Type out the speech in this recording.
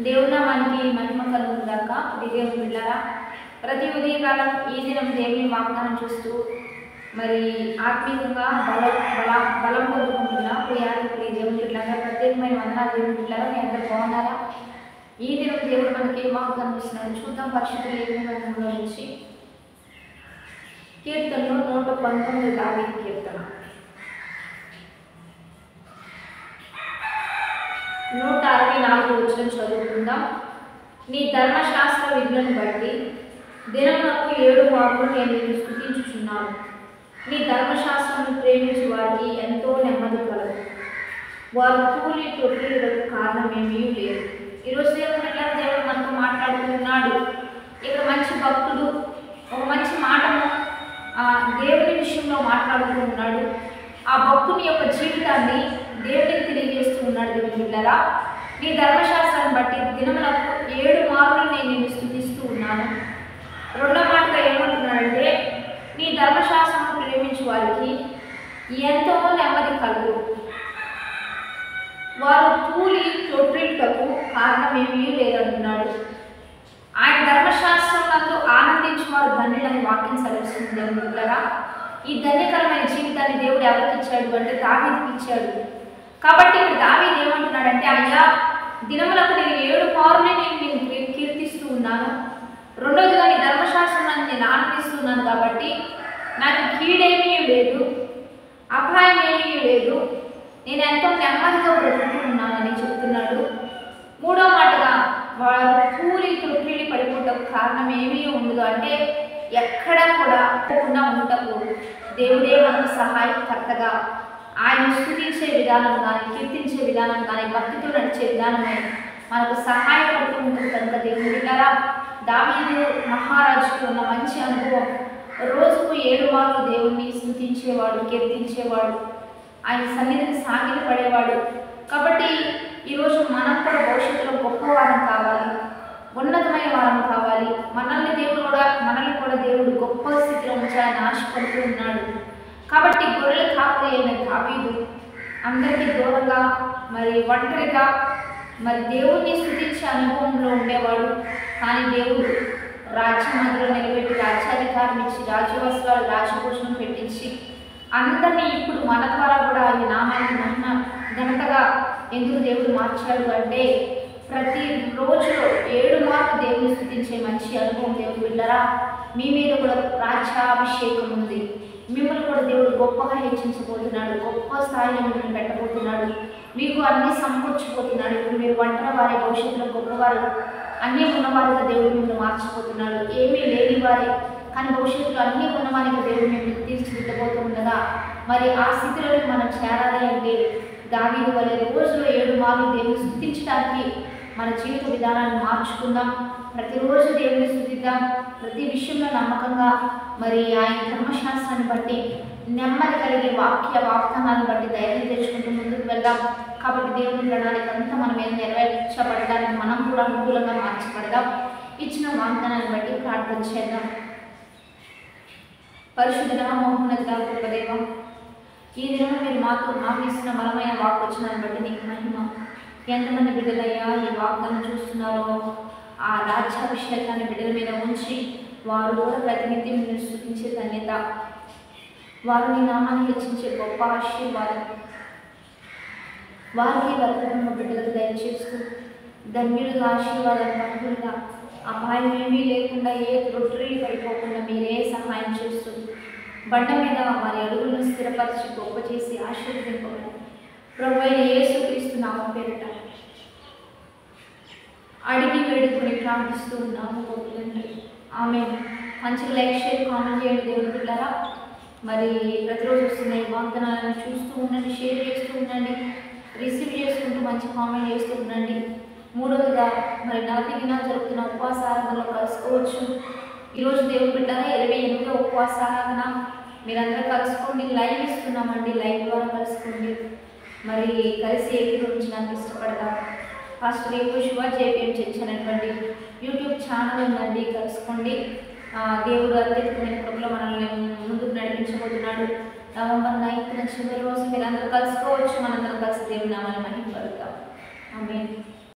దేవుని నామానికి మహిమ కలుగును గాక. దేవుని బిడ్డలారా, ప్రతి ఉదయకాలం ఈ దినం దేవుని వాగ్దానం చూస్తూ మరి ఆత్మీయంగా బలం పొందుకుంటున్నా ప్రియానికి దేవుని బిడ్డలారా, ప్రత్యేకమైన వందనాలు దేవుని బిడ్డలారా. మీ అందరూ బాగున్నారా? ఈ దినం దేవుడు మనకి ఏం వాగ్దానం ఇస్తున్నాడు చూద్దాం. పరిశుద్ధ గ్రంథంలో నుంచి కీర్తనలో 119 దావీదు కీర్తన 164 వచనం చదువుకుందాం. నీ ధర్మశాస్త్ర విధులను బట్టి దినమునకు 7 మార్లు నేను నిన్ను స్తుతించుచున్నాను. నీ ధర్మశాస్త్రమును ప్రేమించు వారికి ఎంతో నెమ్మది కలదు. వారు కూలి తొట్టిలకు కారణమేమీ లేదు. ఈరోజు దేవుడు మనతో మాట్లాడుతున్నాడు. ఇక్కడ మంచి భక్తుడు ఒక మంచి మాటను దేవుని విషయంలో మాట్లాడుతూ ఉన్నాడు. ఆ భక్తుని యొక్క జీవితాన్ని దేవుడికి తెలియజేస్తూ ఉన్నాడు. దేవుని బిడ్డలారా, నీ ధర్మశాస్త్రాన్ని బట్టి దినములకు 7 మార్లు నేను నిన్ను స్తుతిస్తూ ఉన్నాను. రెండో మాటగా ఏమంటున్నాడంటే, నీ ధర్మశాస్త్రము ప్రేమించు వారికి ఎంతో నెమ్మది కలుగు. వారు కూలి తొట్టిలకు కారణమేమీ లేదంటున్నాడు. ఆయన ధర్మశాస్త్రం నందు ఆనందించి వారు ధన్యులని వాక్యం సెలవుస్తుంది. దేవుని బిడ్డలారా, ఈ ధన్యకరమైన జీవితాన్ని దేవుడు ఎవరికి ఇచ్చాడు అంటే దావీదుకి ఇచ్చాడు. కాబట్టి ఇక్కడ దావీదు ఏమంటున్నాడంటే, అయ్యా దినములకు నేను 7 మార్లు నేను కీర్తిస్తూ ఉన్నాను. రెండోదిగా నీ ధర్మశాస్త్రం నేను ఆనందిస్తున్నాను కాబట్టి నాకు కీడేమీ లేదు, అపాయం ఏమీ లేదు, నేను ఎంతో నెమ్మదిగా బ్రతుకుతూ ఉన్నానని చెప్తున్నాడు. మూడో మాటగా వారు కూలి తొట్టిలి పడిపోవటకు కారణం ఏమీ ఉండదు. అంటే ఎక్కడ కూడా పోకుండా ఉండటకు దేవుడే మనకు సహాయకర్తగా ఆయన స్తుతించే విధానం కానీ కీర్తించే విధానం కానీ భక్తితో నడిచే విధానమే మనకు సహాయపడుతూ ఉంటుంది. కనుక దేవుని బిడ్డలారా, దావీదు మహారాజుకు ఉన్న మంచి అనుభవం, రోజుకు 7 మార్లు దేవుణ్ణి స్తుతించేవాడు, కీర్తించేవాడు, ఆయన సన్నిధిని సాగిలి పడేవాడు. కాబట్టి ఈరోజు మనం కూడా భవిష్యత్తులో గొప్పవారం కావాలి, ఉన్నతమైన వారం కావాలి. మనల్ని కూడా దేవుడు గొప్ప స్థితిలో ఉంచాలని ఆశపడుతూ ఉన్నాడు. కాబట్టి గొర్రెల కాపరి అయిన దావీదు అందరికీ దూరంగా మరి ఒంటరిగా మరి దేవుణ్ణి స్తుతించే అనుభవంలో ఉండేవాడు. కానీ దేవుడు రాజ్యమందులో నిలబెట్టి రాజ్యాధికారం ఇచ్చి రాజవస్త్రాలు రాజభూషణం పెట్టించి అందరినీ ఇప్పుడు మన ద్వారా కూడా ఈ నామాన్ని మహిమ ఘనతగా ఎందుకు దేవుడు మార్చాడు అంటే, ప్రతి రోజు 7 మార్లు దేవుని స్తుతించే మంచి అనుభవం. దేవుడు బిడ్డలారా, మీ మీద కూడా రాజ్యాభిషేకం ఉంది. మిమ్మల్ని కూడా దేవుడు గొప్పగా హెచ్చించబోతున్నాడు, గొప్ప స్థాయిలో మిమ్మల్ని పెట్టబోతున్నాడు, మీకు అన్ని సమకూర్చిపోతున్నాడు. ఇప్పుడు మీరు ఒంటరి వారి భవిష్యత్తులో గొప్పవారు, అన్నీ ఉన్నవారిగా దేవుడు మిమ్మల్ని మార్చిపోతున్నాడు. ఏమీ లేని వారి కానీ భవిష్యత్తులో అన్నీ ఉన్నవారికి దేవుడు మిమ్మల్ని తీర్చిదిద్దబోతూ ఉండగా మరి ఆ స్థితిలోకి మనం చేరాలి అంటే దావీదు వలె రోజులో 7 మార్లు దేవుని స్తుతించడానికి మన జీవిత విధానాన్ని మార్చుకుందాం. ప్రతిరోజు దేవుని స్తుతిద్దాం. ప్రతి విషయంలో నమ్మకంగా మరి ఆయన ధర్మశాస్త్రాన్ని బట్టి నెమ్మది కలిగే వాగ్దానాన్ని బట్టి ధైర్యం తెచ్చుకుంటూ ముందుకు వెళ్దాం. కాబట్టి దేవుని ప్రణాళిక అంతా మన మీద నెరవేర్చబడడానికి మనం కూడా అనుకూలంగా మార్చబడదాం. ఇచ్చిన వాగ్దానాన్ని బట్టి ప్రార్థన చేద్దాం. పరిశుద్ధ మహోన్నత కృపదేవం, ఈ దినం మీరు మాకు ఇస్తున్న బలమైన వాక్ వచ్చినాన్ని బట్టి నీకు మహిమ. ఎంతమంది బిడ్డలయ్యా ఈ వాగ్దానం చూస్తున్నారో ఆ రాజ్యాభిషేకాన్ని బిడ్డల మీద ఉంచి వారు కూడా ప్రతినిత్యం మీరు స్తుతించే ధన్యత, వారు నీ నామాన్ని హెచ్చించే గొప్ప ఆశీర్వాదం వారికి వర్గంలో బిడ్డలకు దయచేస్తూ ధన్యులుగా ఆశీర్వాదం పనులుగా అపాయం ఏమీ లేకుండా ఏ రొట్టెలు పడిపోకుండా మీరే సహాయం చేస్తూ బండ మీద వారి అడుగులను స్థిరపరిచి గొప్ప చేసి ఆశీర్వదింపబడి ప్రభువైన యేసుక్రీస్తు నామం పేరిట అడిగి వేడుకొని ప్రార్థిస్తూ ఉన్నాము తండ్రి. ఆమేన్. మంచిగా లైక్ షేర్ కామెంట్ చేయండి. దేవుని బిడ్డలారా, మరి ప్రతిరోజు వస్తున్న ఈ వాగ్దానాలను చూస్తూ ఉండండి, షేర్ చేస్తూ ఉండండి, రిసీవ్ చేసుకుంటూ మంచి కామెంట్ చేస్తూ ఉండండి. మూడవదిగా మరి 40 దినాలు జరుగుతున్న ఉపవాస ఆరాధనలో కలుసుకోవచ్చు. ఈరోజు దేవుని బిడ్డలారా 28వ ఉపవాస ఆరాధన మీరందరూ కలుసుకోండి. లైవ్ ఇస్తున్నామండి, లైవ్ ద్వారా కలుసుకోండి. మరి కలిసి ఏకీభవించడానికి ఇష్టపడతాం. ఫస్ట్ రేపు శివ జేపీఎం చర్చ్ అనేటువంటి యూట్యూబ్ ఛానల్ ఉందండి, కలుసుకోండి. దేవుడు అత్యధికమైన కృపలో మనల్ని ముందుకు నడిపించబోతున్నాడు. నవంబర్ 9th చివరి రోజు మీరందరూ కలుసుకోవచ్చు. మనందరం కలిసి దేవుని నామాన్ని మహిమపడతాం. ఆమేన్.